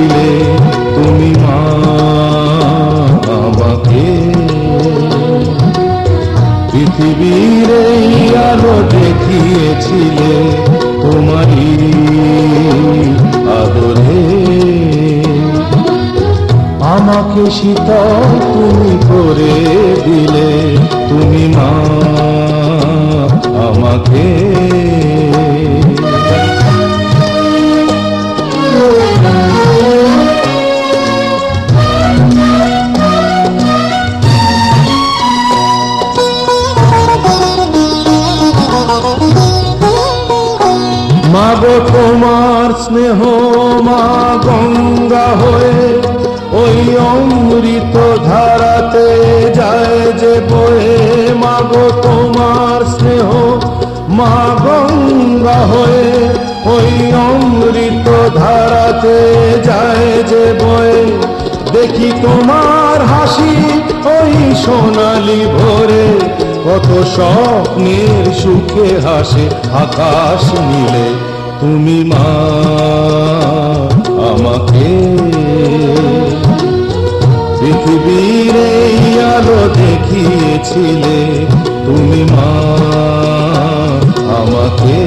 দিলে তুমি মা আমাকে। পৃথিবীর এই আলো দেখিয়েছিলে তোমারই আদরে। আমাকে শীতল তুমি করে দিলে তুমি মা আমাকে। মাগো তোমার স্নেহ মা গঙ্গা হয়ে ওই অমৃত ধারাতে যায় যে বয়ে। মাগো তোমার স্নেহ মা গঙ্গা হয়ে ওই অমৃত ধারাতে যায় যে বয়ে। দেখি তোমার হাসি ওই সোনালি ভোরে, কত স্বপ্নের সুখে হাসে আকাশ নীলে তুমি মা আমাকে। পৃথিবীর এই আলো দেখিয়েছিলে তুমি মা আমাকে।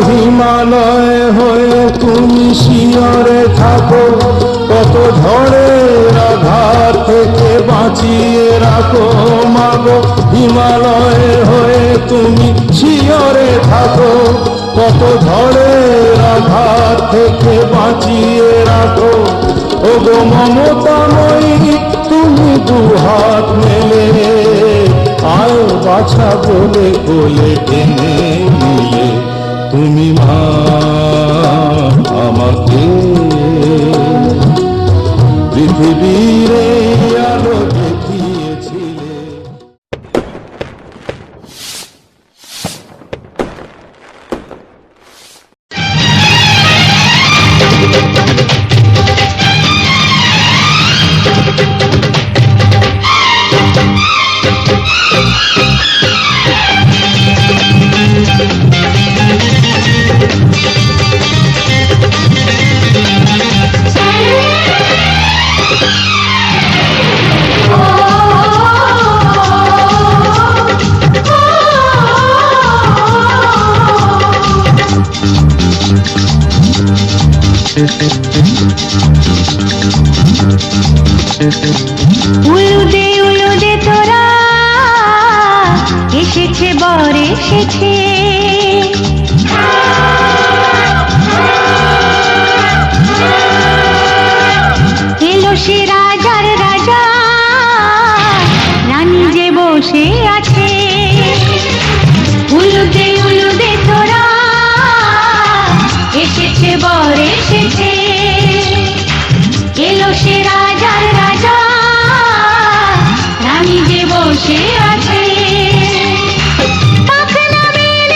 হিমালয় হয়ে তুমি শিয়রে থাকো, কত ঝড়ের আঘাত থেকে বাঁচিয়ে রাখো। মাগো হিমালয় হয়ে তুমি শিয়রে থাকো, কত ঝড়ের আঘাত থেকে বাঁচিয়ে রাখো। ওগো মমতাময়ী তুমি দুহাত মেলে আয় বাছা বলে কোলে টেনে নিলে তুমি মা আমাকে। পৃথিবীর আলো দেখিয়েছিলে। উলুদে উলুদে তোরা এসেছে বর এসেছে, এলো সে রাজার রাজা, রানী যে বসে আছে। উলুদে উলুদে তোরা এসেছে বর এসেছে, এলো সে রাজার রাজা, রানী যে বসে আছে। কাক নামের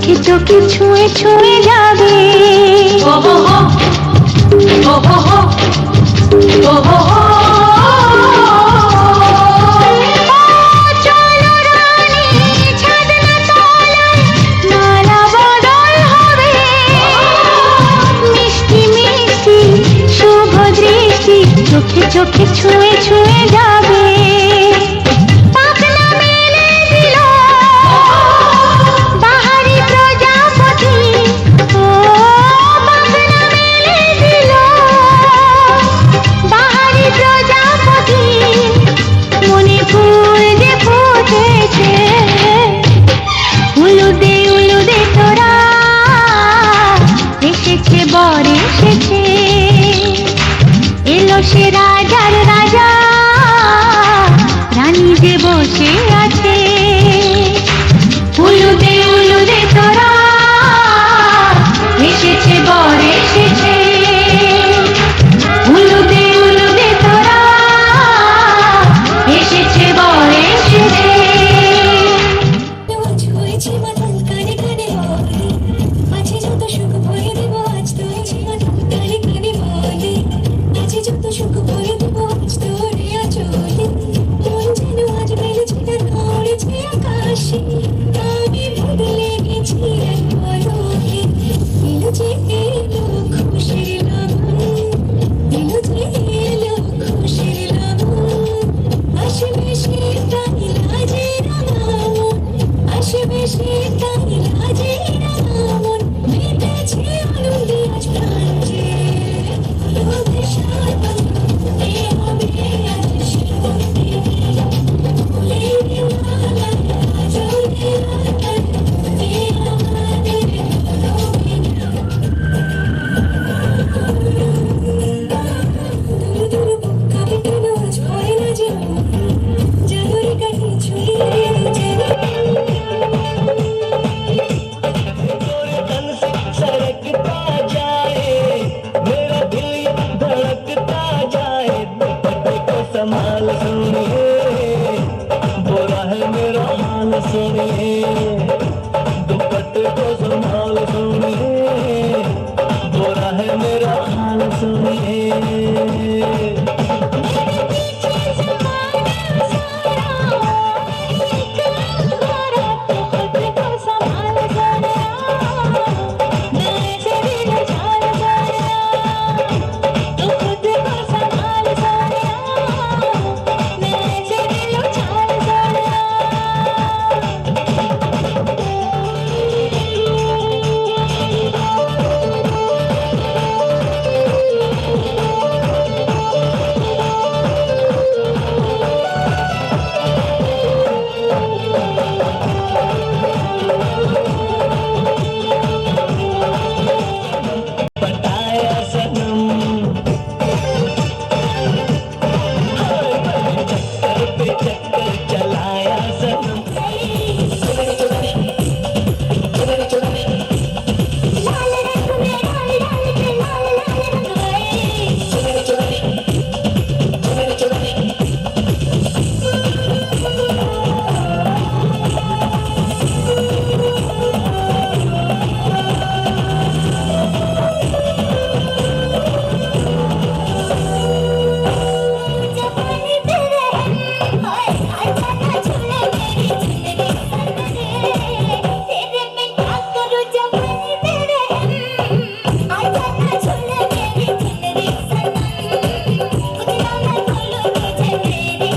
চোখে চোখে ছুঁয়ে ছুঁয়ে যাবে। ও হো হো, ও হো হো, ও হো হো। চলো রানী ছাদনা তলায়, মালা বদল হবে। মিষ্টি মিষ্টি শুভ দৃষ্টি চোখে চোখে ছুঁয়ে ছুঁয়ে যাবে। পাখনা মেলে দিল বাহারি প্রজাপতি, ও পাখনা মেলে দিল বাহারি প্রজাপতি। মনে ফুল যে ফুটেছে, উলুদে উলুদে তোরা, এসেছে বর এসেছে। এলো সে রাজার রাজা, রানী যে বসে আছে। উলুদে উলুদে তোরা, এসেছে বর এসেছে। উলুদে উলুদে তোরা, এসেছে বর এসেছে। আজ হয়েছে মাতাল কানে কানে বলে, আছে যত সুখ ভরে দেব আজ তোরে। মাতাল কানে কানে বলে, আছে যত সুখ ভরে দেব আজ তোরে আঁচলে। মন যেন আজ মেলেছে তার উড়েছে আকাশে, আমি বদলে গেছি এক পলকে। এলো যে এলো খুশির লগন, এলো যে এলো খুশির লগন। আসবে সে তাই লাজে রাঙামন, আসবে সে তাই লাজে রাঙামন। মেতেছে আনন্দে আজ প্রাণ যে, রোদে সারবন এ হবে আজ শিবনে। ফুলের মালায় জলে রাখার এ আমাদের রঙিন। দূর দূর বুক কাঁপে কেন আজ ভয় না যে মন, জাদুর কাঠি ছুঁয়ে যেন। सरकता जाए मेरा दिल धड़कता जाए, दुपट्टे को संभाल सुनिए, बुरा है मेरा हाल सुनिए। दुपट्टे को संभाल सुनिए, बुरा है मेरा हाल सुनिए। पटाया सनम, चक्कर पे चक्कर चलाया सनम। लाल रंग में डाल डाल के लाल लाल रंग गए। जवानी तेरे हम, हाय आजा ना झूले मेरी झुलने सनम। तेरे में क्या करूं जवानी तेरे हम, आजा ना झूले मेरी झुलने सनम। उतना ना बोलो तुझे मेरी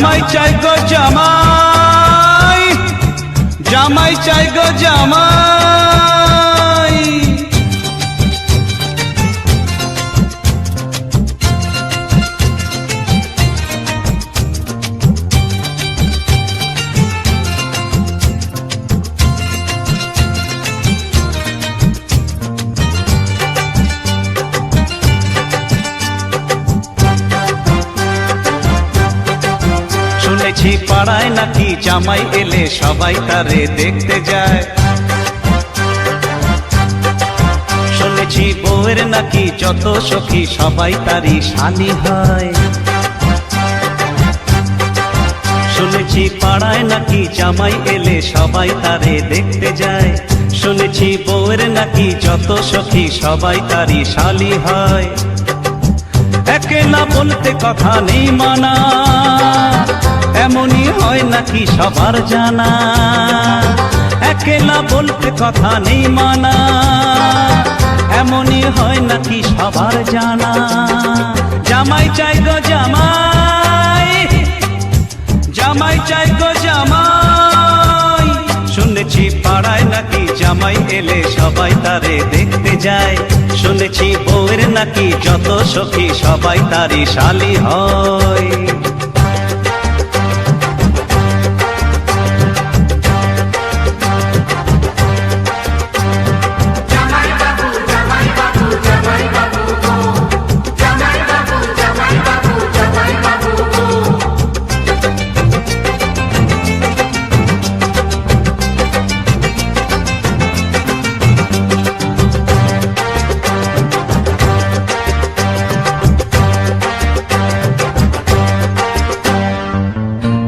জামাই চাই গো জামাই, জামাই চাই গো জামাই। শুনেছি পাড়ায় নাকি জামাই এলে সবাই তারে দেখতে যায়, শুনেছি বউয়ের নাকি যত সখী সবাই তারই শালি হয়, শুনেছি পাড়ায় নাকি জামাই এলে সবাই তারে দেখতে যায়, শুনেছি বউয়ের নাকি যত সখী সবাই তারই শালি হয়। একলা বলতে কথা নেই মানা, এমনই হয় নাকি সবার জানা, একলা বলতে কথা নেই মানা, এমনই হয় নাকি সবার জানা। জামাই চাই গো জামাই, জামাই চাই গো জামাই। শুনেছি পাড়ায় নাকি জামাই এলে সবাই তারে দেখতে যায়, শুনেছি বউয়ের নাকি যত সখী সবাই তারই শালি হয়।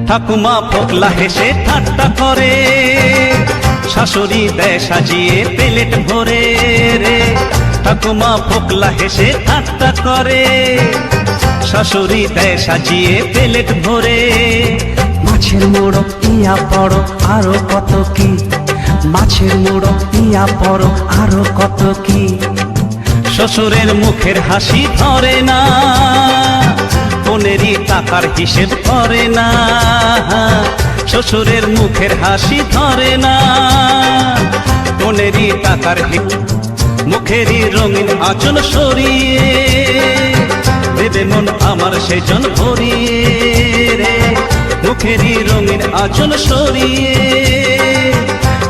ঠাকুমা ফোকলা হেসে ঠাট্টা করে, শাশুড়ি দেয় সাজিয়ে প্লেট ভরে রে। ঠাকুমা ফোকলা হেসে ঠাট্টা করে, শাশুড়ি দেয় সাজিয়ে প্লেট ভরে। মাছের মোড়ো ইয়া পড়ো আরো কত কি, মাছের মোড়ো ইয়া পড়ো আরো কত কি। শ্বশুরের মুখের হাসি ধরে না, বোনেরই টাকার হিসেব করে না। শ্বশুরের মুখের হাসি ধরে না, বোনেরই টাকার মুখেরই রঙিন আঁচল সরিয়ে দেবে মন আমার সেজন ভরিয়ে রে। মুখেরই রঙিন আঁচল সরিয়ে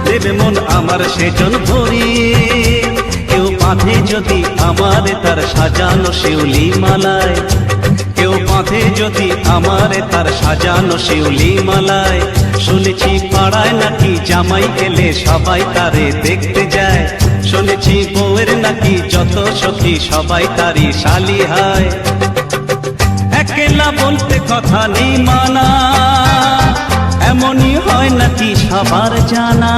দেবে মন আমার সেজন ভরিয়ে। কেউ বাঁধে যদি আমার তার সাজানো শিউলি মালায়, কেউ বাঁধে যদি আমার তার সাজানো শিউলি মালায়। শুনেছি পাড়ায় নাকি জামাই এলে সবাই তারে দেখতে যায়, শুনেছি বউয়ের নাকি যত সখী সবাই তারই শালি হয়। একলা বলতে কথা নেই মানা, এমনই হয় নাকি সবার জানা।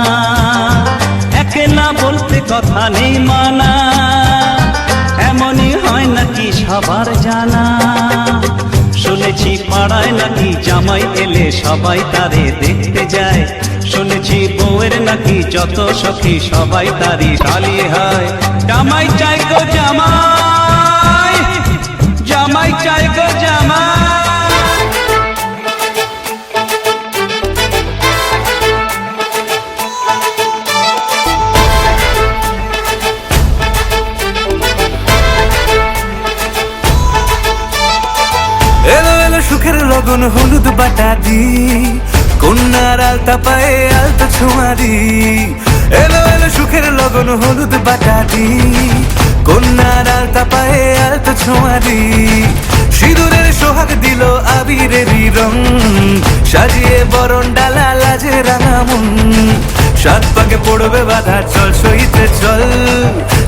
একলা বলতে কথা নেই মানা, এমনই হয় নাকি সবার জানা। শুনেছি পাড়ায় নাকি জামাই এলে সবাই তারে দেখতে যায়, শুনেছি বউয়ের নাকি যত সখী সবাই তারই শালি হয়। জামাই চাই গো জামাই, জামাই চাই গো জামাই। এলো এলো সুখের লগন হলুদ বাটা দি, কন্যার আলতা পায়ে আলতা ছোঁয়া দি। এলো এলো সুখের লগন হলুদ বাটা দি, কন্যার আলতা পায়ে আলতা ছোঁয়া দি। সিঁদুরের সোহাগ দিল আবিরেরই রং, সাজিয়ে বরণ ডালা লাজে রাঙা মন। সাত পাকে পড়বে বাধা চল সইতে চল,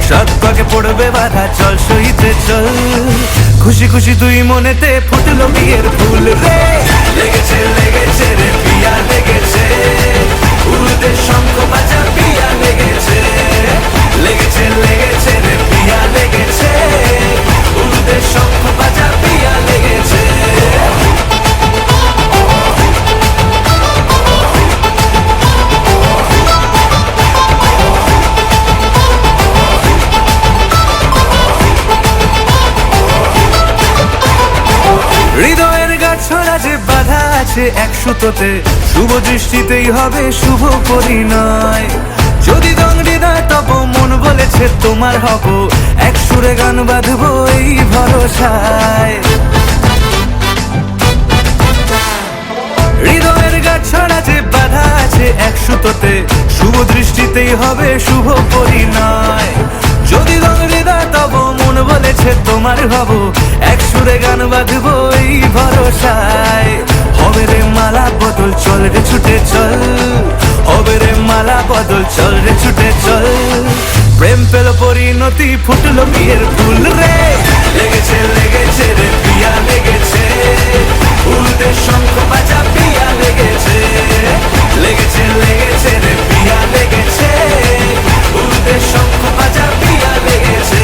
সাত পাকে পড়বে বাধা চল সইতে চল। খুশি খুশি তুই মনেতে ফুটলো বিয়ের ফুল রে। লেগেছে লেগেছে রে পিয়া লেগেছে, উরুদের শঙ্খ বাজা পিয়া লেগেছে। লেগেছে লেগেছে রে পিয়া লেগেছে, উরুদের শঙ্খ বাজা পিয়া লেগেছে। হৃদয়ের গাছড়া যে বাধা আছে এক সুতোতে, শুভ দৃষ্টিতেই হবে শুভ পরিণয়। যদি দংড়ি দেয় তব মন বলেছে তোমার হব, এক সুরে গান বাঁধবো এই ভরসায়। হৃদয়ের গাছ ছড়া যে বাধা আছে এক সুতোতে, শুভ দৃষ্টিতেই হবে শুভ পরিণয়। যদি হৃদয় তব মন বলেছে তোমার হব, এক সুরে গান বাঁধবো এই ভরসায়। হবে রে মালা বদল চল রে ছুটে চল, হবে রে মালা বদল চল রে ছুটে চল। প্রেম পেল পরিণতি ফুটলো বিয়ের ফুল রে, লেগেছে লেগেছে রে পিয়া লেগেছে, উল্টে শঙ্খ বাজা পিয়া লেগেছে, লেগেছে লেগেছে রে পিয়া লেগেছে, উল্টে শঙ্খ বাজা পিয়া লেগেছে।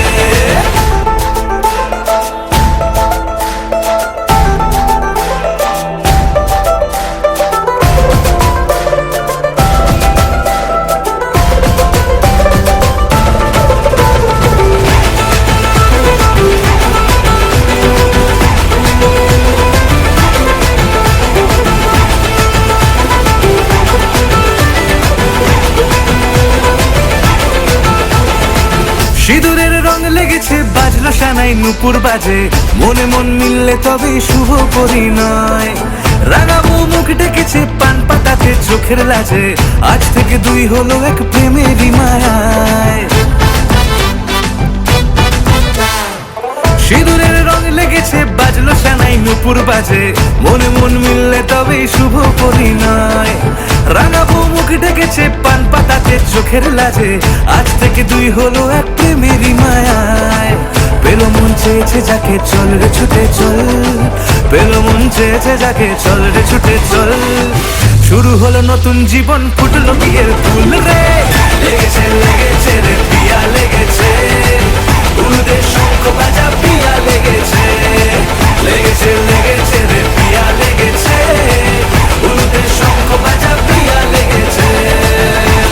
সিঁদুরের রং লেগেছে বাজলো সানাই নুপুর বাজে, মনে মন মিললে তবে শুভ পরিণয়। রাঙাবো মুখ ডেকেছে পান পাতাতে চোখের লাজে, আজ থেকে দুই হলো এক প্রেমেরই মায়ায়। সিঁদুরের রং লেগেছে বাজলো সানাই নুপুর বাজে, মনে মন মিললে তবে শুভ পরিণয়। রাঙাবো মুখ ডেকেছে পান পাতাতে চোখের লাজে, আজ থেকে দুই হলো এক প্রেমেরই মায়ায়। পেল মন চেয়েছে যাকে চল রে ছুটে চল, পেল মন চেয়েছে যাকে চল রে ছুটে চল। শুরু হলো নতুন জীবন ফুটলো বিয়ের ফুল রে, লেগেছে লেগেছে রে পিয়া লেগেছে, উলুদে শঙ্খ বাজা পিয়া লেগেছে, লেগেছে লেগেছে রে পিয়া লেগেছে, উলুদে শঙ্খ বাজা পিয়া লেগেছে,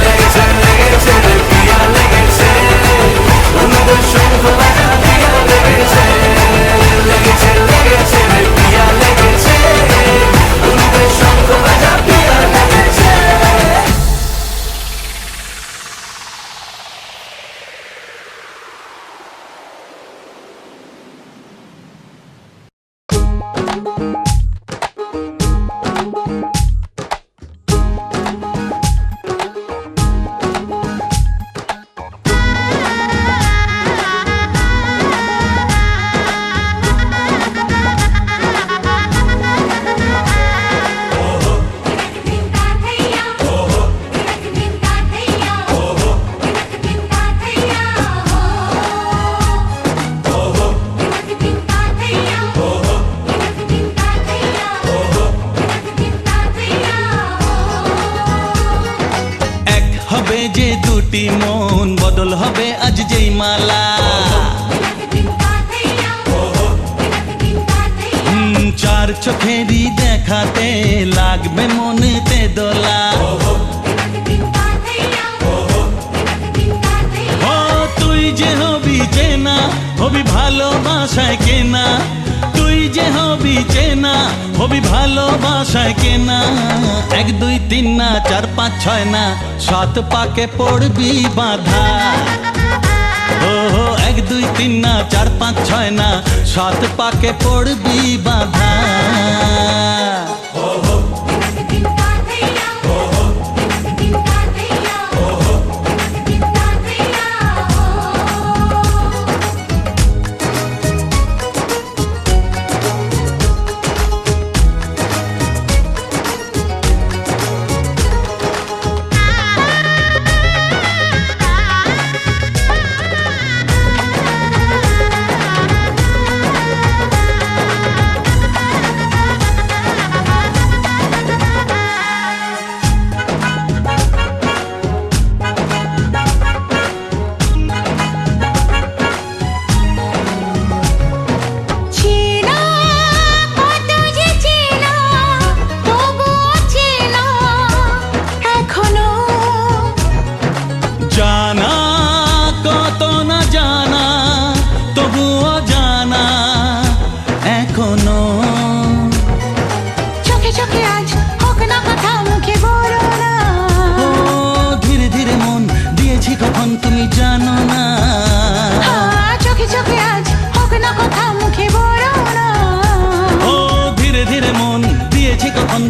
লেগেছে লেগেছে রে পিয়া লেগেছে, উলুদে শঙ্খ বাজা পিয়া লেগেছে, লেগেছে লেগেছে রে পিয়া লেগেছে, উলুদে শঙ্খ বাজা পিয়া লেগেছে। যে দুটি মন বদল হবে আজ যেই মালা, চার চোখেরই দেখাতে লাগবে মনেতে দোলা। ও তুই যে হবি চেনা, হবি ভালোবাসায় কেনা, তুই যে হবি চেনা, হবি ভালোবাসায় কেনা। 1 2 3 না 4 5 6 না 7 পাকে পড়বি বাধা। ও 1 2 3 না 4 5 6 না 7 পাকে পড়বি বাধা।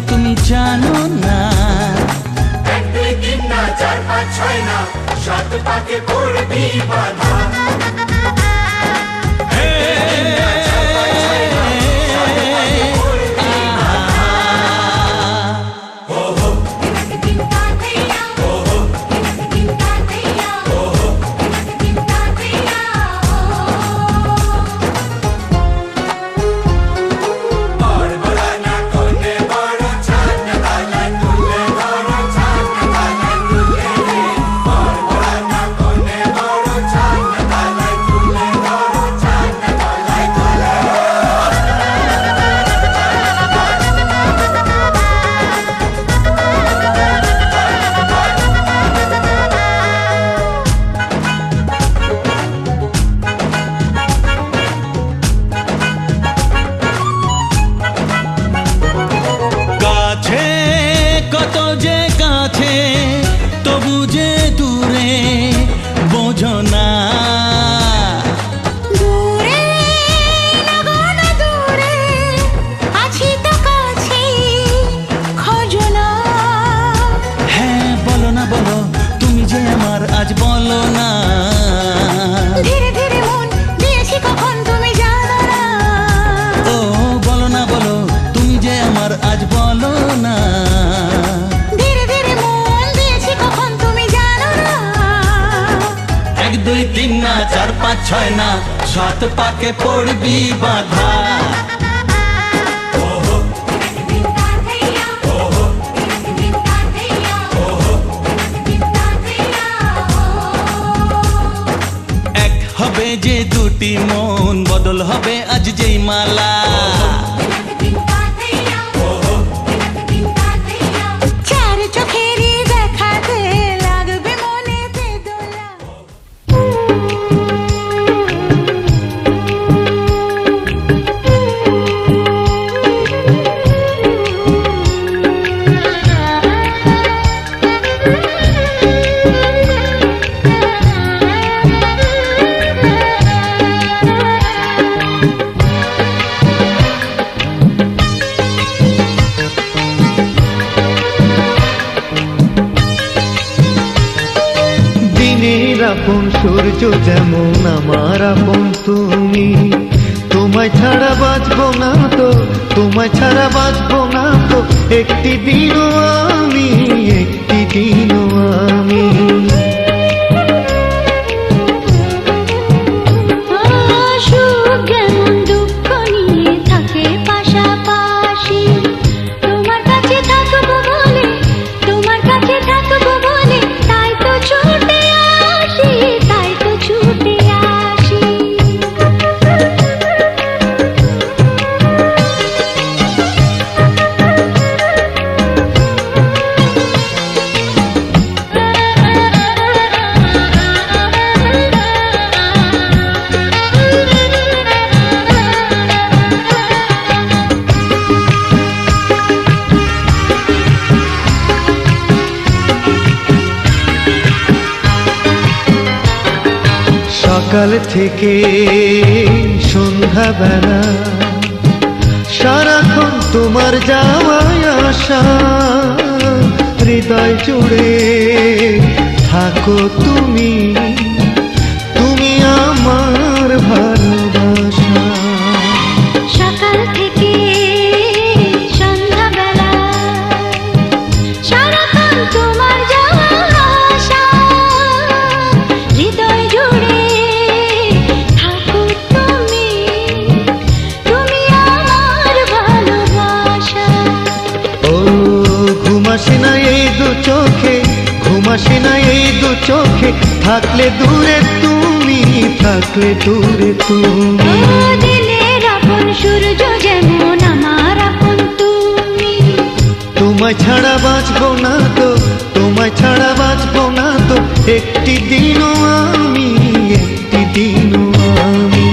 তুমি জানো না। এক দুই তিন না চার পাঁচ ছয় না, সাত পাকে পড়বি বাধা। কাছে কত যে কাছে, তবু যে দূরে বোঝো না। দূরে লাগান দূরে, আছি তো কাছে, খোঁজো না। হ্যাঁ বলো না বলো, তুমি যে আমার আজ বলো না। ধীরে ধীরে মন দিয়েছি কখন তুমি জানো না। ও বলো না বলো, তুমি যে আমার আজ বলো না। ধীরে ধীরে মন দিয়েছি কখন তুমি জানো না। এক দুই তিন না চার পাঁচ ছয় না, সাত পাকে পড়বি বাধা। এক হবে যে দুটি মন, বদল হবে আজ যেই মালা। চার চোখেরই দেখাতে লাগবে মনেতে দোলা। দিনের আপন সূর্য যেমন আমার আপন তুমি, তোমায় ছাড়া বাঁচবো না তো, তোমায় ছাড়া বাঁচবো না তো, একটি দিনও আমি, একটি দিনও আমি। সুখ যেমন দুঃখ নিয়ে থাকে পাশাপাশি, তোমার কাছে থাকবো বলে, তোমার কাছে থাকবো বলে, তাই তো ছুটে আসি, তাই তো ছুটে আসি। সকাল থেকে সন্ধ্যা বেলা, সারাক্ষণ তোমার যাওয়ায় আসা, হৃদয় জুড়ে থাকো তুমি, তুমি আমার ভালোবাসা। সকাল থেকে সন্ধ্যাবেলা, সারাক্ষণ তোমার যাওয়া আসা, হৃদয় জুড়ে থাকো তুমি, তুমি আমার ভালোবাসা। ও ঘুমাসি না এই দু চোখে, ঘুমাসি না এই দু চোখে, থাকলে দূরে তুমি, থাকলে দূরে তুমি। ও দিনের আপন সূর্য যেমন আমার আপন তুমি, তোমায় ছাড়া বাঁচবো না তো, তোমায় ছাড়া বাঁচবো না তো, একটি দিনও আমি, একটি দিনও আমি।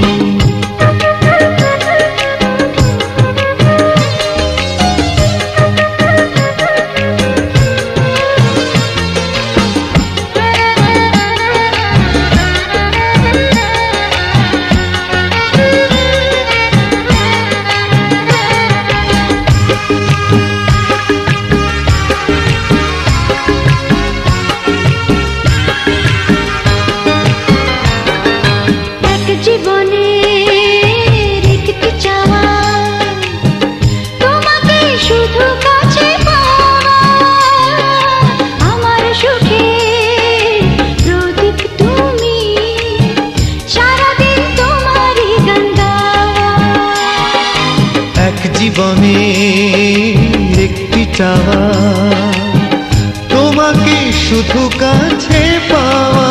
জীবনে একটি চাওয়া, তোমাকে শুধু কাছে পাওয়া।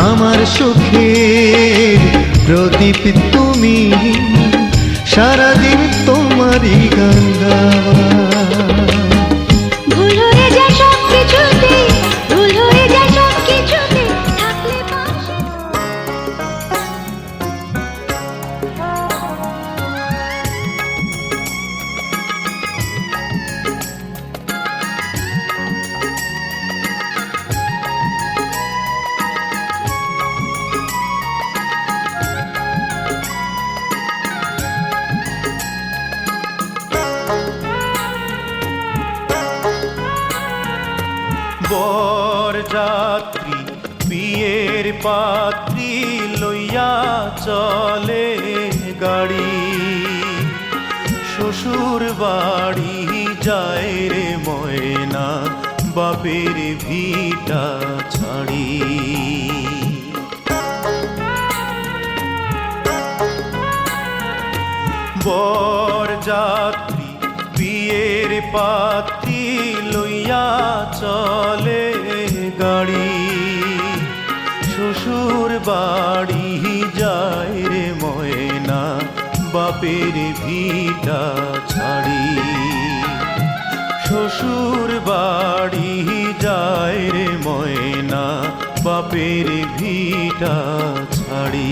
আমার সুখের প্রদীপ তুমি, সারাদিন তোমারই গান গাওয়া। ভুল হয়ে যায় সব কিছুতে, ভুল হয়ে যায় সব কিছুতে, থাকলে পাশে। বরযাত্রী বিয়ের পাত্রী লইয়া চলে গাড়ি, শ্বশুর বাড়ি যায় রে ময়না, বাপের ভিটা ছাড়ি। বরযাত্রী বিয়ের পাত্রী লইয়া চলে গাড়ি, শ্বশুর বাড়ি যায় রে ময়না, বাপের ভিটা ছাড়ি। শ্বশুর বাড়ি যায় রে ময়না, বাপের ভিটা ছাড়ি।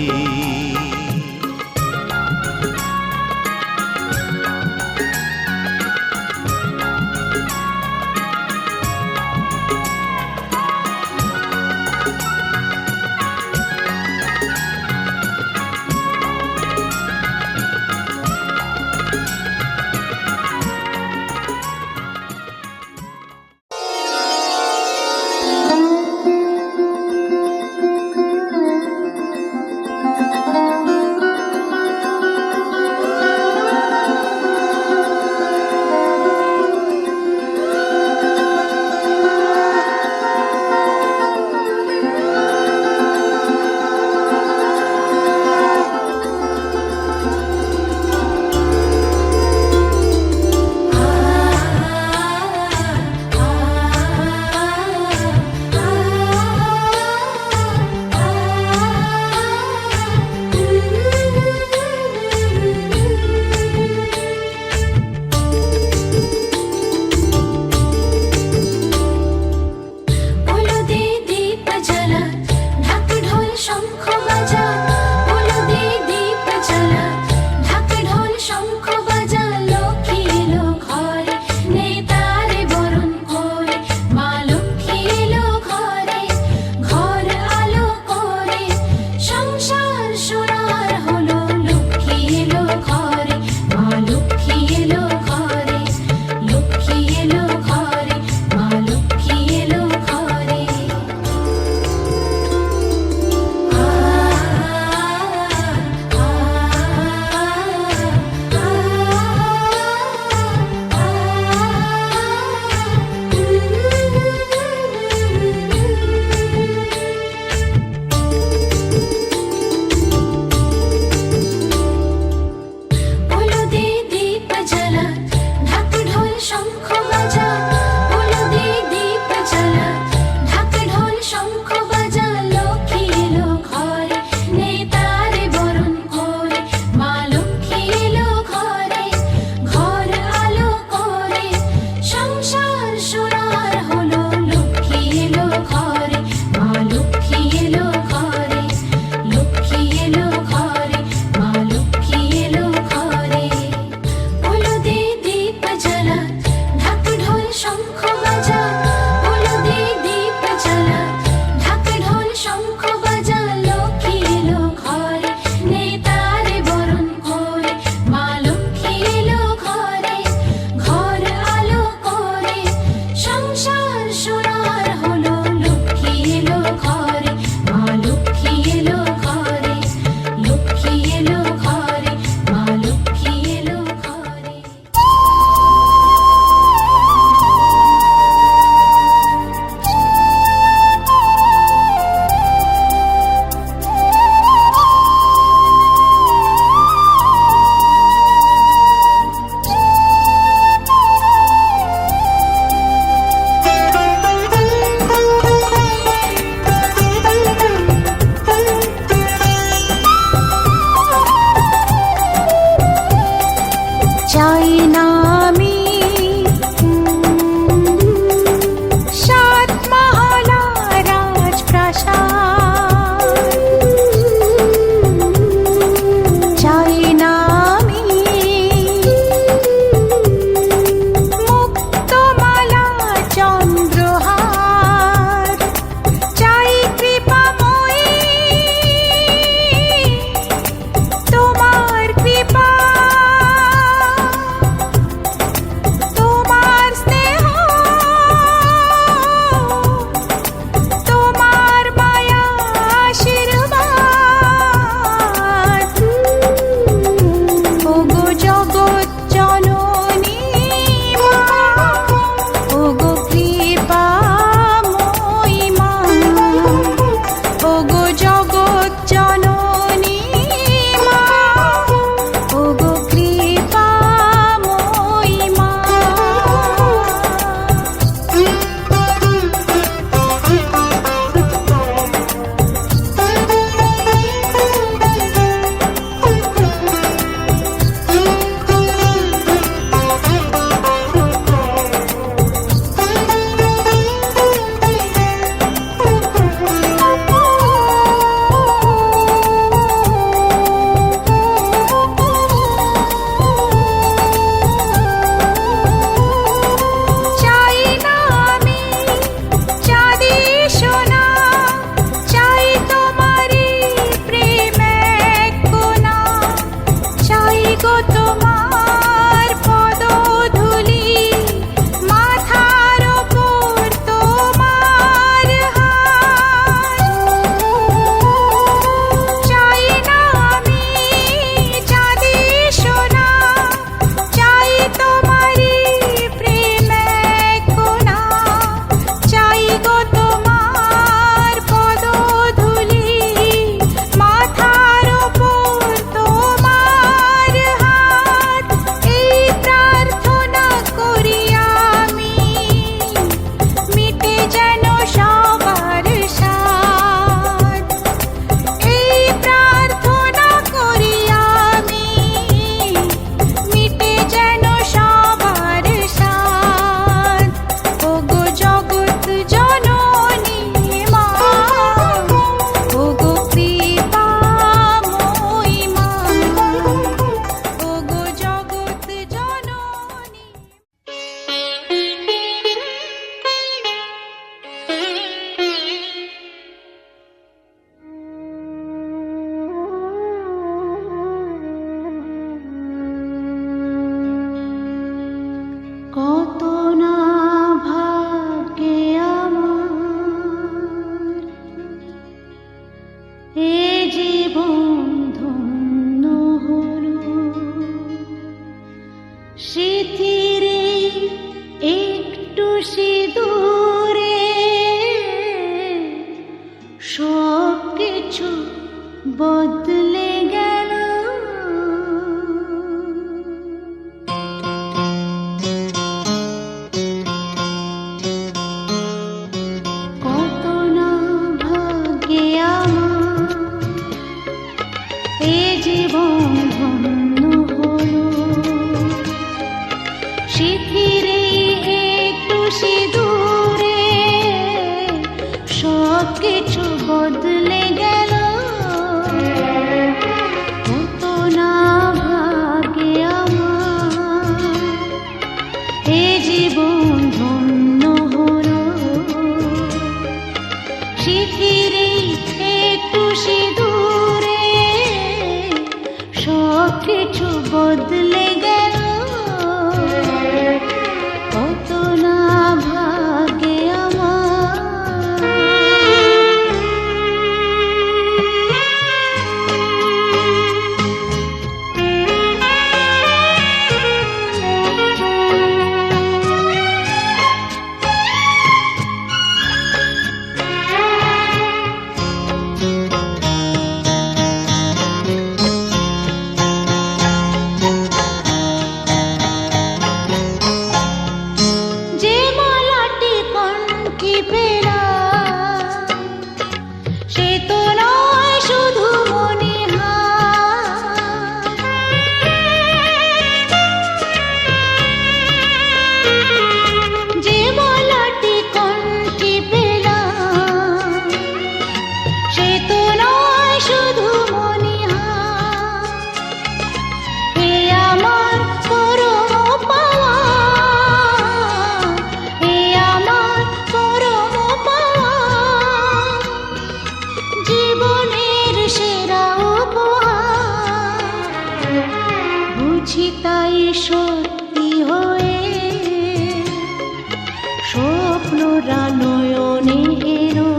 ভরা নয়নে এলো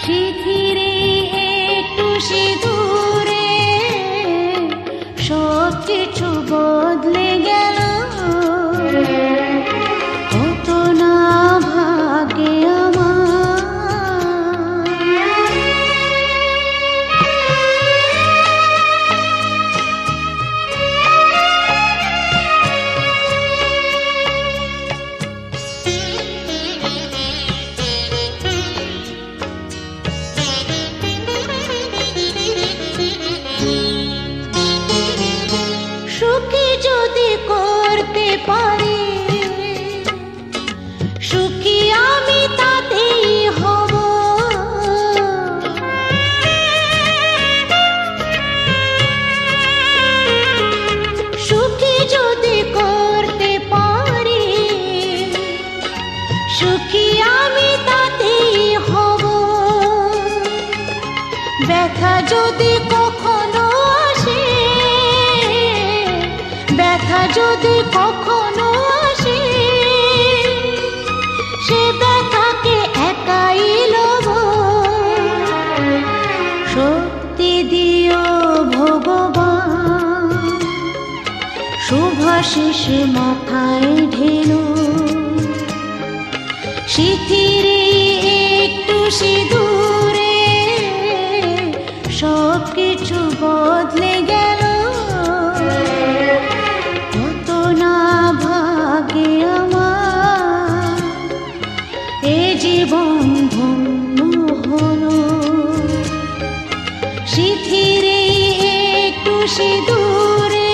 শিথিরে একটু সিঁদুরে সব কিছু বদলে গেল কত না ভাগে আমার সুখী যদি করতে পারি সুখী আমি তাতেই হব সুখী যদি করতে পারি সুখী আমি তাতেই হব ব্যথা যদি কখনো আসে ব্যথা যদি কখনো আসে সে ব্যথাকে একাই লব শক্তি দিও ভগবান শুভাশিস মাথায় ঢেলো শিথিরে একটু সিঁদুরে সব কিছু বদলে গেল কত না ভাগে আমার এ জীবন ধন্য হলো শিথিরে একটু সিঁদুরে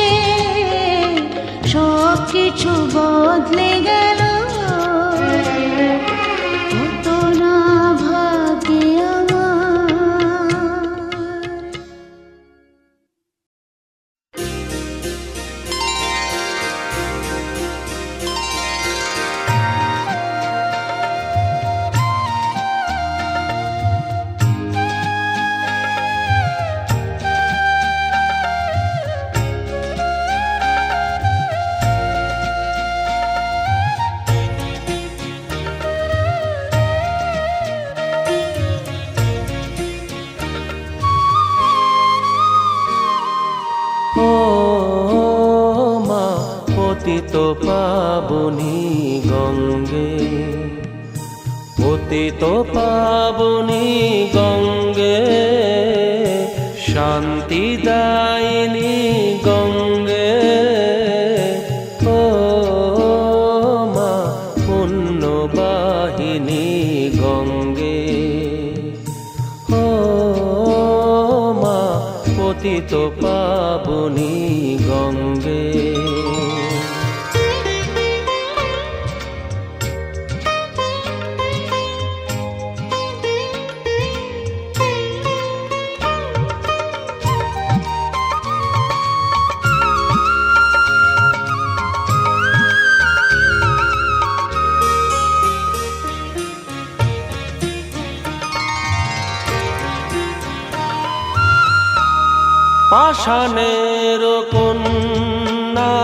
সব কিছু বদলে গেল কত না ভাগে আমার ও মা পতিত পাবনী গঙ্গে পতিত পাবনী গঙ্গে শান্তি দায়িনী গঙ্গে ও মা পুণ্যবাহিনী গঙ্গে ও মা পতিত পাবনী গঙ্গে পাষাণের কন্যা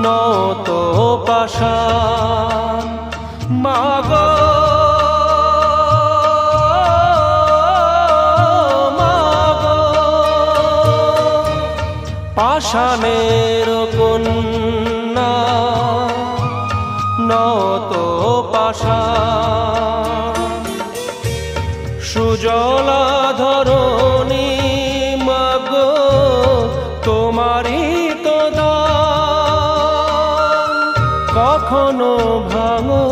নত পাষাণ মাগো মাগো পাষাণের কন্যা নত পাষাণ সুজলা ধরণী তোমারই তো দান কখনো ভাঙো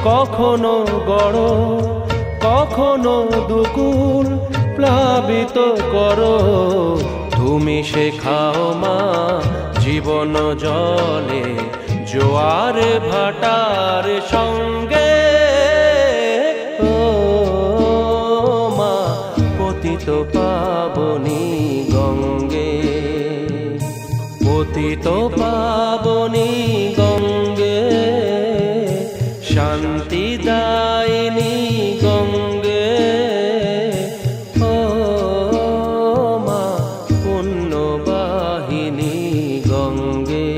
কখনো গড়ো কখনো দুকুল প্লাবিত করো তুমি শেখাও মা জীবন জলে জোয়ার ভাটার সঙ্গে ও মা পতিত পাবনী গঙ্গে পতিত পাবনী গঙ্গে শান্তি দায়িনী গঙ্গে ও মা পুণ্যবাহিনী গঙ্গে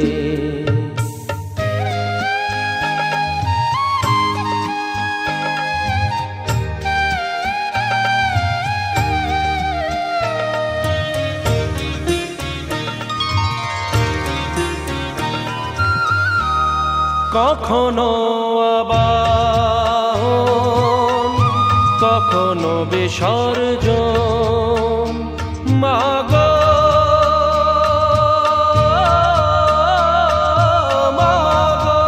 কখনো আবাহন কখনো বিসর্জন মাগো মাগো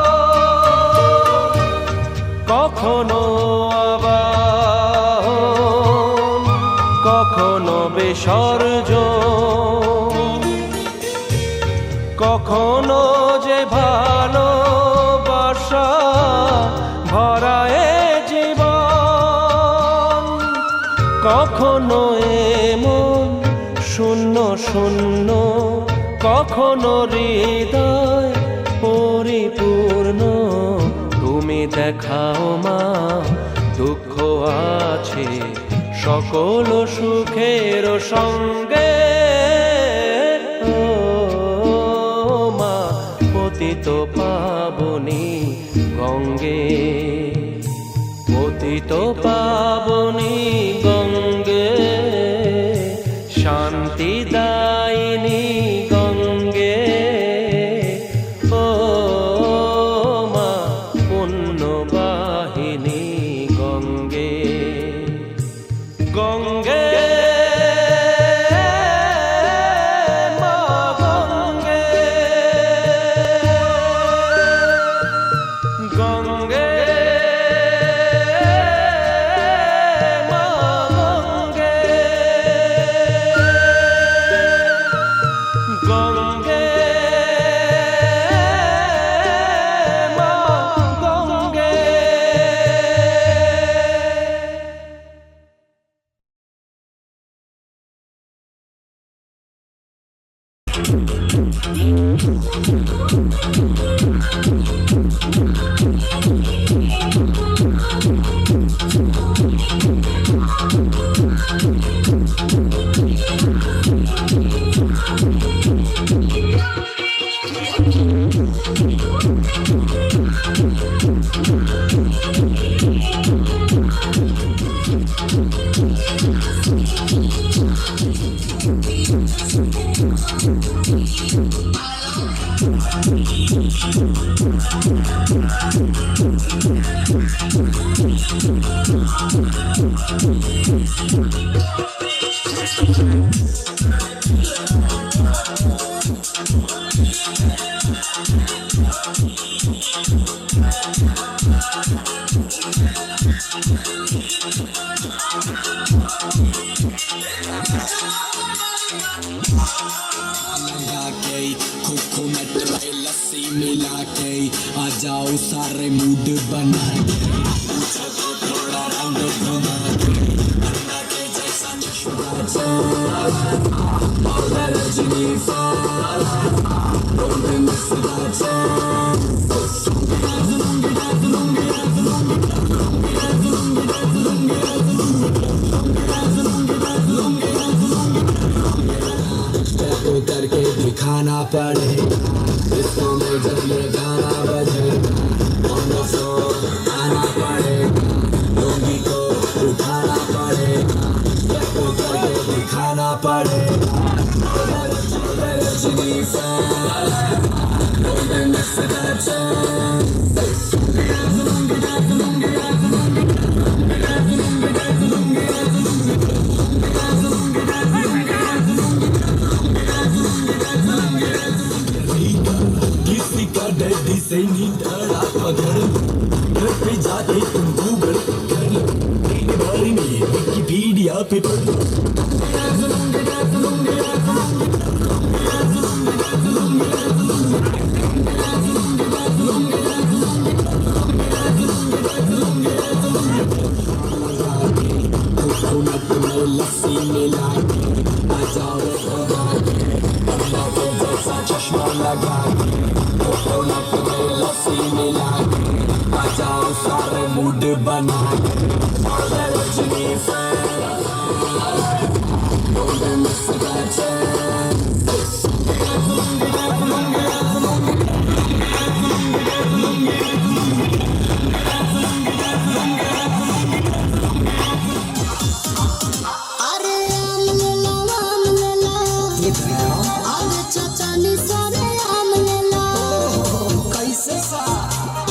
কখনো আবাহন কখনো বিসর্জন কখনো যে ভালোবাসা ভরায় জীবন কখনো এমন শূন্য শূন্য কখনো হৃদয় পরিপূর্ণ তুমি দেখাও মা দুঃখ আছে সকল সুখের সঙ্গে ও মা পতিত পাবনী গঙ্গে পতিত পাবনী গঙ্গে শান্তি দায়িনী গঙ্গে ও মা পুণ্যবাহিনী গঙ্গে গঙ্গে মা গঙ্গে গঙ্গে মা গঙ্গে গঙ্গে মা গঙ্গে कोकोनट में लस्सी मिला के आ जाओ सारे मूड बना के मुझे तो थोड़ा रंग घुमा के अन्ना के जैसा चश्मा और रजनी करके दिखाना पड़ेगा इसको में जब ये गाना बजेगा ऑन द फ्लोर आना पड़ेगा लोगी को उठाना पड़ेगा इसको करके दिखाना पड़ेगा रजनी golden किसी का डैडी से नहीं डरा पकड़ घर पे जाके तुम गूगल कर लो इन बारे में विकिपीडिया पे पढ़ लो लस्सी मिला के आ जाओ चश्मा लगा के कोकोनट में लस्सी मिला के आ जाओ सारे मूड बना के रजनी golden कैसे सा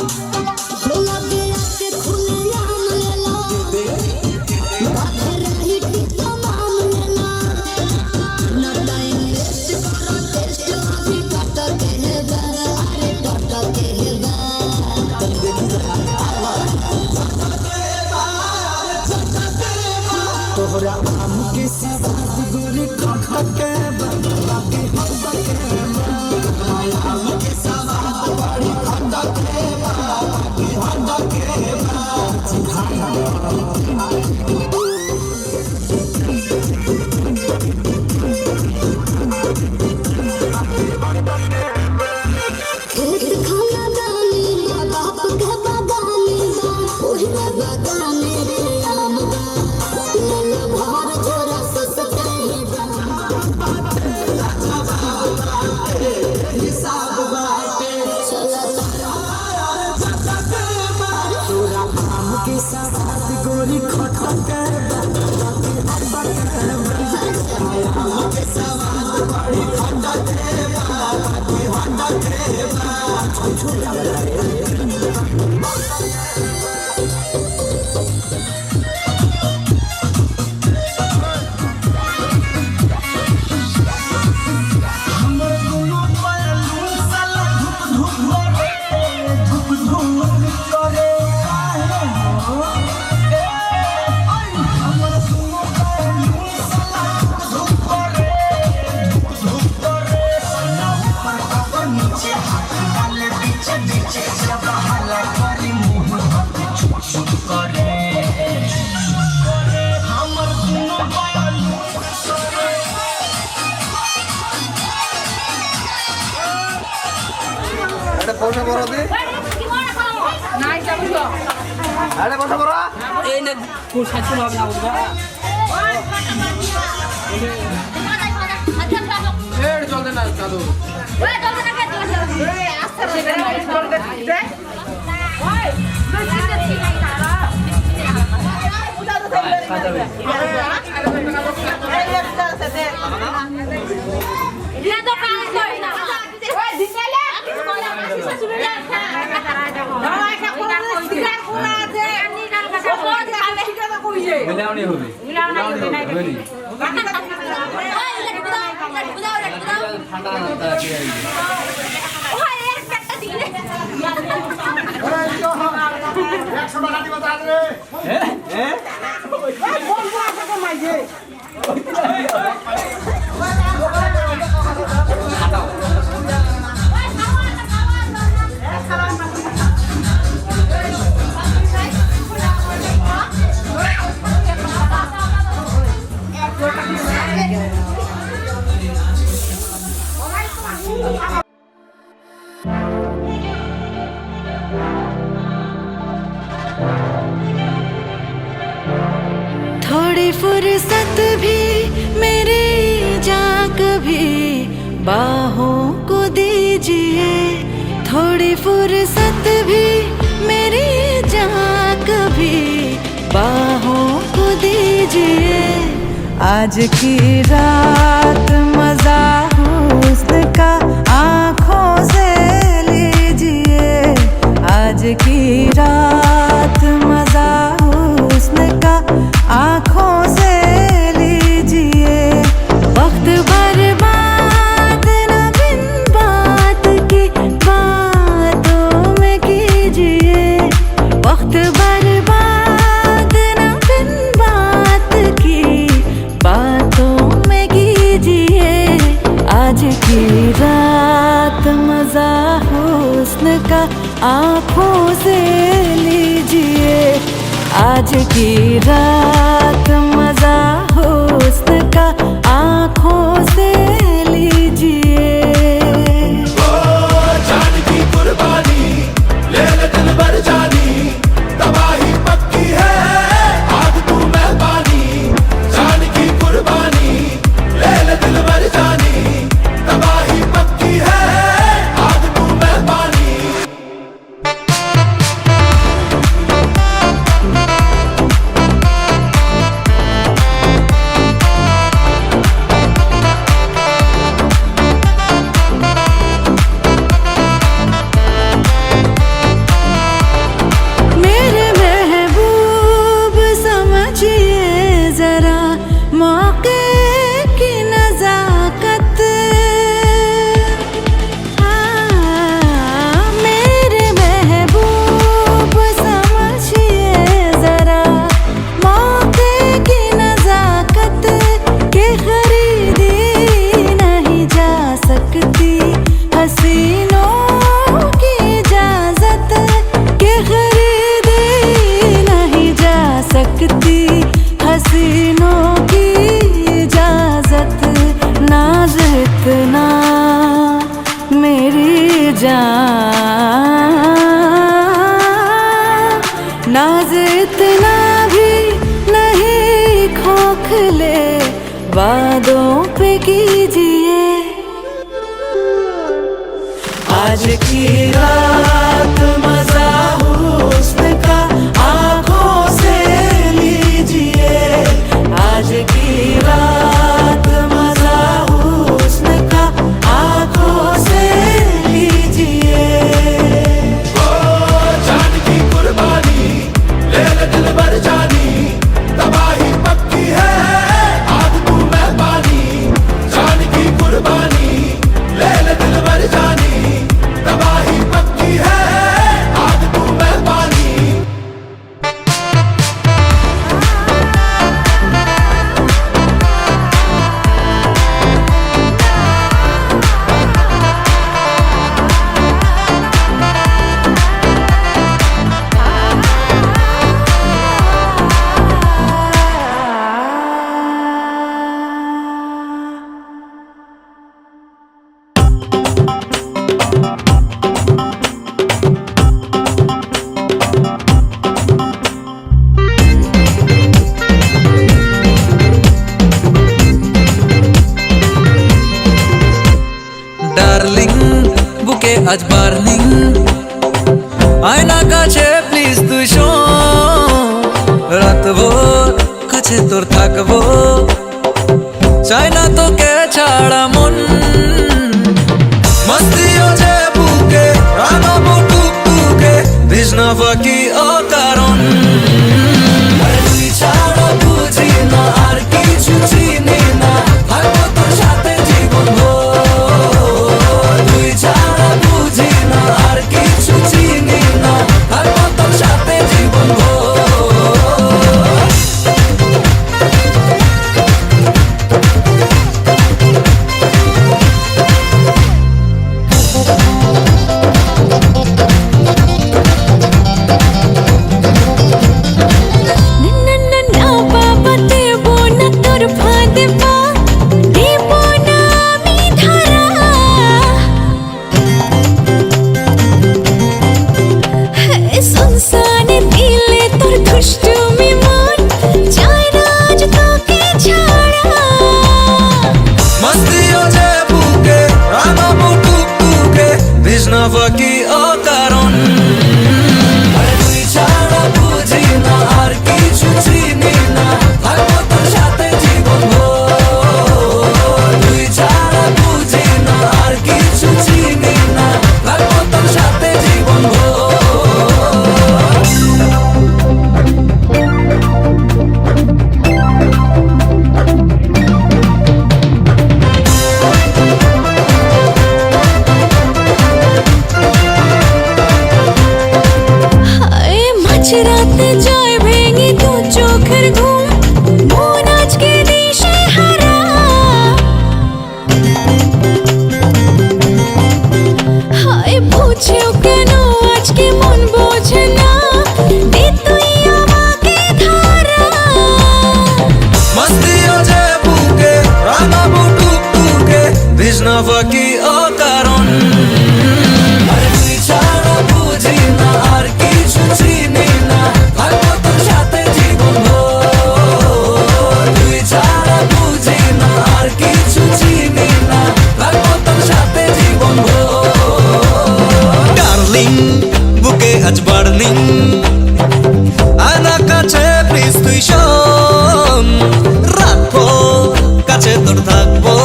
थोड़ी फुर्सत भी मेरी जान कभी बाहों को दीजिए, थोड़ी फुर्सत भी मेरी जान कभी बाहों को दीजिए। आज की रात मजा हुस्न का आँखों से लीजिए, आज की रात मजा हुस्न का आँखों से लीजिए। वक्त बर्बाद न बिन बात की बातों में कीजिए, वक्त बर्बाद न बिन बात की बातों में कीजिए। आज की रात मजा हुस्न का आँखों से लीजिए, आज की रात मजा हुस्न का आँखों से लीजिए। जान की कुर्बानी ले ले दिल भर जानी, तबाही पक्की है आग तू मेहरबानी। जान की कुर्बानी ले ले दिल भर जानी, तबाही पक्की है आग तू मेहरबानी। मेरे महबूब समझिए जरा मौके की नजाकत, हाँ मेरे महबूब समझिए जरा मौके की नजाकत के खरीदी नहीं जा सकती हसीनों की इजाजत, के खरीदी नहीं जा सकती हसीनों की इजाजत। नाज इतना मेरी जान, नाज इतना भी नहीं खोखले वादों पे कीजिए। आज की रात কাছে তোর থাকবো, চাই না তোকে ছাড়া মন। মস্তিও যে বুকে রাঙাবো টুকটুকে, তৃষ্ণা ফাঁকি অকারণ। তুই ছাড়া বুঝি না আর কিছু চিনি না, থাকবো তোর সাথে জীবন ভর। তুই ছাড়া বুঝি না আর কিছু চিনি না, থাকবো তোর সাথে জীবন ভর। ফাঁকি অকারণ। তুই ছাড়া বুঝি না আর কিছু চিনি না, থাকবো তোর সাথে জীবন ভর। তুই ছাড়া বুঝি না আর কিছু চিনি না, থাকবো তোর সাথে জীবন ভর। রাতে যায় ভেঙে দু চোখের ঘুম, মন আজকে দিশে হারা। হায় বুঝেও কেন আজকে মন বোঝে না, দে তুই আমাকে ধারা। মস্তিও যে বুকে রাঙাবো টুকটুকে, তৃষ্ণা ফাঁকি অকারণ। তুই ছাড়া বুঝি না আর কিছু চিনি না, থাকবো তোর সাথে জীবন ভর। তুই ছাড়া বুঝি না আর কিছু চিনি না, থাকবো তোর সাথে জীবন ভর। ডার্লিং বুকে আজ বার্নিং, আনা কাছে প্লিজ তুই শোন। রাখবো কাছে তোর থাকবো,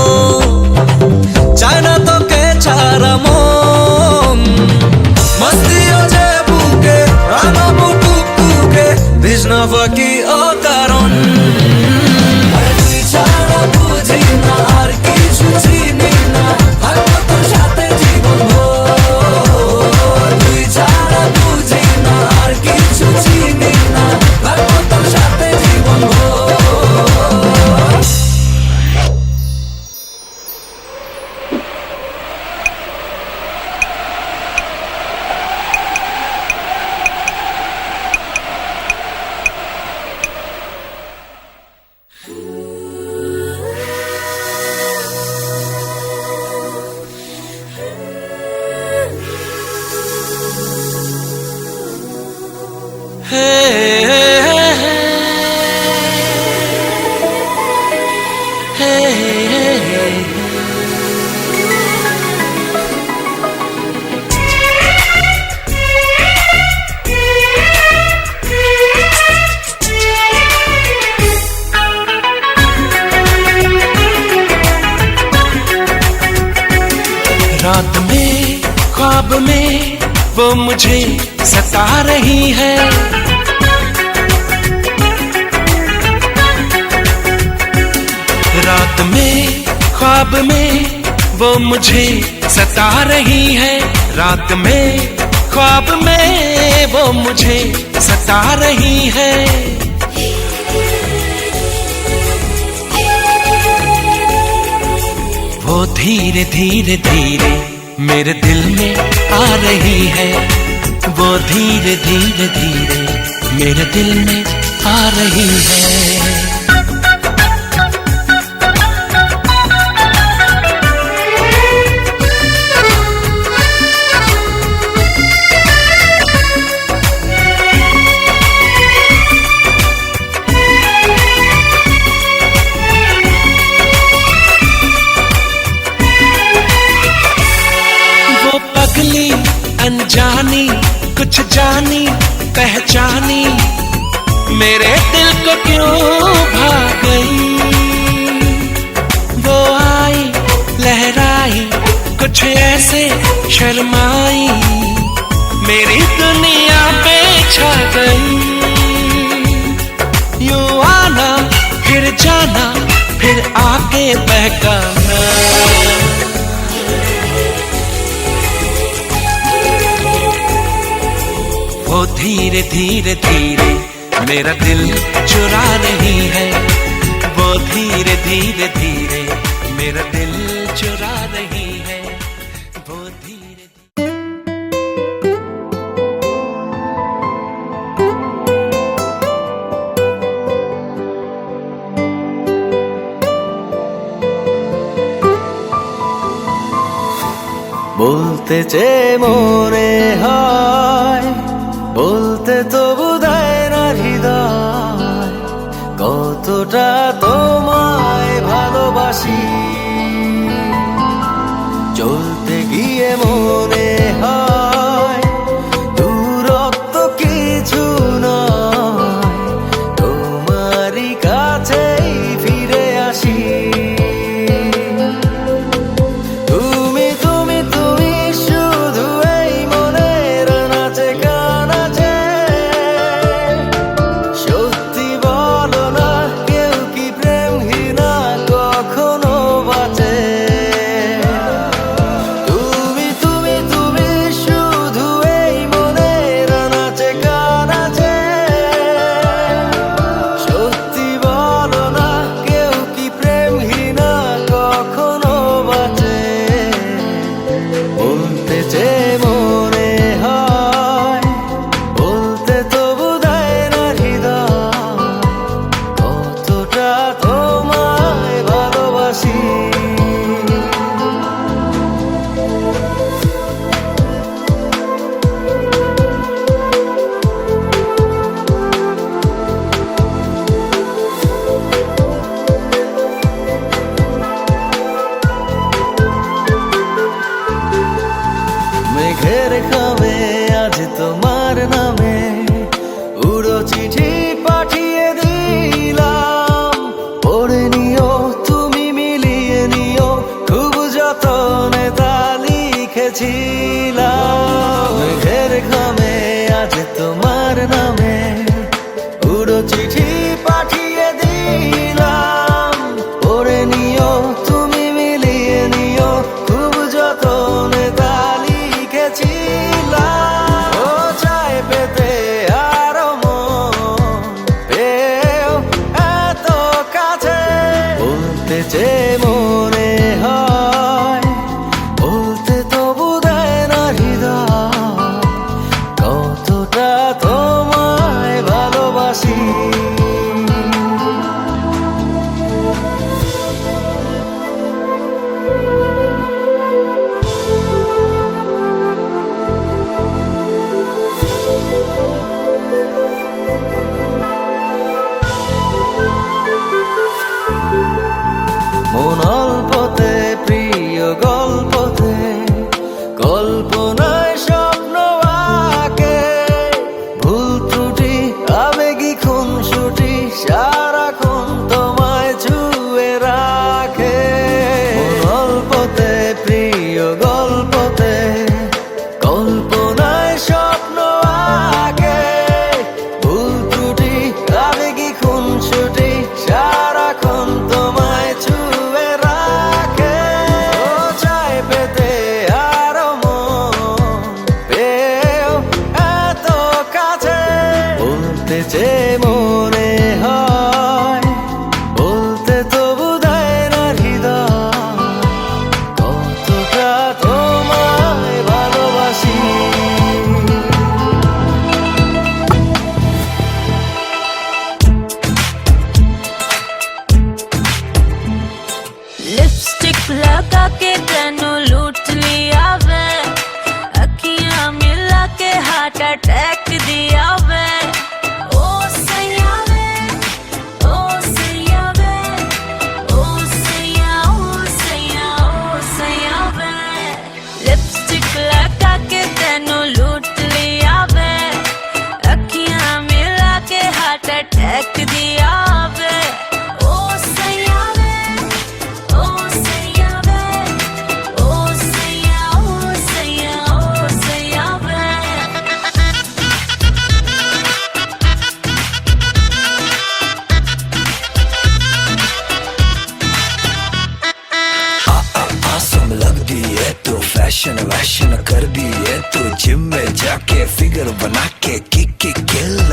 চাই না তোকে ছাড়া মন। মস্তিও যে বুকে রাঙাবো টুকটুকে, তৃষ্ণা ফাঁকি অকারণ। তুই ছাড়া বুঝি না আর কিছু চিনি না, থাকবো তোর সাথে জীবন ভর। তুই ছাড়া বুঝি না আর কিছু চিনি না, থাকবো তোর সাথে জীবন ভর। रात में ख्वाब में वो मुझे सता रही है, रात में ख्वाब में वो मुझे सता रही है। रात में ख्वाब में वो मुझे सता रही है। वो धीरे धीरे धीरे मेरे दिल में आ रही है, वो धीरे धीरे धीरे मेरे दिल में आ रही है। अनजानी कुछ जानी पहचानी, मेरे दिल को क्यों भा गई। वो आई लहराई कुछ ऐसे शर्माई, मेरी दुनिया पे छा गई। यूं आना फिर जाना फिर आके बहकाना। वो धीरे धीरे धीरे मेरा दिल चुरा रही है। वो धीरे धीरे धीरे मेरा दिल चुरा रही है। वो धीरे বলতে চেয়ে মনে হয়, বলতে তবু দেয় না হৃদয়, কতটা তোমায় ভালোবাসি। চলতে গিয়ে মনে হয় দূরত্ব কিছু নয়, তোমারই কাছেই ফিরে আসি। মেঘের খামে আজ তোমার নামে উড়ো চিঠি পাঠিয়ে দিলাম। পড়ে নিও তুমি মিলিয়ে নিও, খুব যতনে তা লিখেছিলাম। মেঘের খামে আজ তোমার নামে উড়ো চিঠি পাঠিয়ে দিলাম। পড়ে নিও তুমি মিলিয়ে নিও, খুব যতনে তা লিখেছিলাম। ও চায় পেতে আরো মন পেও এত কাছে, বলতে চেয়ে মনে হয়, বলতে তবু দেয় না হৃদয়, কতটা তোমায় ভালোবাসি। মন অল্পতে প্রিয় গল্পতে, কল্পনায় স্বপ্ন আঁকে, ভুল ত্রুটি আবেগী খুনসুটি সারাক্ষণ তোমায় ছুঁয়ে রাখে। মন অল্পতে প্রিয় গল্পতে, কল্পনায় স্বপ্ন আঁকে, ভুল ত্রুটি আবেগী খুনসুটি সারাক্ষণ তোমায় ছুঁয়ে রাখে। ও চায় পেতে আরো মন পেও এত কাছে, বলতে চেয়ে মনে হয়, বলতে তবু দেয় না হৃদয়, কতটা তোমায় ভালোবাসি। लिपस्टिक लगा के तेनू लूट लिया वे, अखियां मिला के हार्ट अटैक दिया वे। ओ सैया वे, ओ सैया वे, ओ सैया, ओ सैया, ओ सैया वे। लिपस्टिक लगा के तेनू लूट लिया वे, अखियां मिला के हार्ट फैशन वैशन कर दिए तू जिम में जाके फिगर बना के किक किल